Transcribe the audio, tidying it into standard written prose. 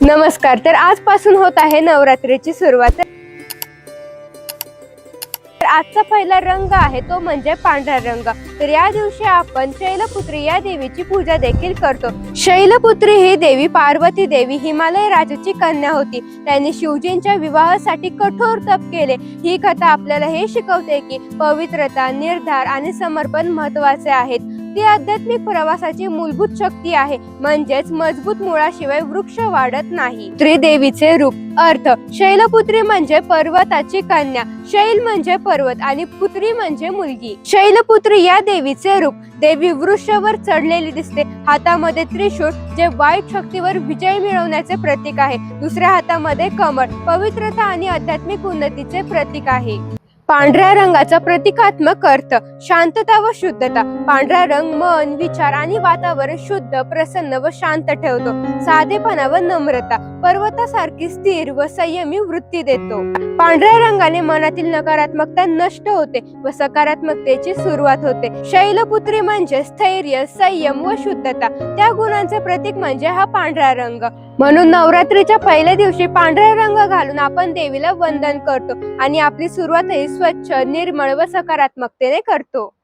नमस्कार. तर आजपासून होत आहे नवरात्रीची सुरुवात. तर आजचा पहिला रंग आहे तो म्हणजे पांढरा रंग. तर या दिवशी आपण शैलपुत्री या देवीची पूजा देखील करतो. शैलपुत्री ही देवी पार्वती देवी हिमालय राजाची कन्या होती. त्यांनी शिवजींच्या विवाहासाठी कठोर तप केले. ही कथा आपल्याला हे शिकवते की पवित्रता, निर्धार आणि समर्पण महत्वाचे आहेत. ती आध्यात्मिक प्रवासाची मूलभूत शक्ती आहे. म्हणजेच मजबूत मुळाशिवाय वृक्ष वाढत नाही. त्रिदेवीचे रूप. अर्थ: शैलपुत्री म्हणजे पर्वताची कन्या. शैल म्हणजे पर्वत आणि पुत्री म्हणजे मुलगी. शैलपुत्री या देवीचे रूप. देवी वृक्षावर चढलेली दिसते. हातामध्ये त्रिशूळ जे वाईट शक्तीवर विजय मिळवण्याचे प्रतीक आहे. दुसऱ्या हातामध्ये कमळ पवित्रता आणि आध्यात्मिक उन्नतीचे प्रतीक आहे. पांढऱ्या रंगाचा प्रतिकात्मक अर्थ: शांतता व शुद्धता. पांढरा रंग मन, विचार आणि वातावरण शुद्ध, प्रसन्न व शांत ठेवतो. साधेपणा व नम्रता. पर्वतासारखी स्थिर व संयमी वृत्ती देतो. पांढऱ्या रंगाने मनातील नकारात्मकता नष्ट होते व सकारात्मकतेची सुरुवात होते. शैलपुत्री म्हणजे स्थैर्य, संयम व शुद्धता. त्या गुणांचे प्रतीक म्हणजे हा पांढरा रंग. म्हणून नवरात्रीच्या पहिल्या दिवशी पांढरा रंग घालून आपण देवीला वंदन करतो आणि आपली सुरुवातही स्वच्छ, निर्मळ व सकारात्मकतेने करतो.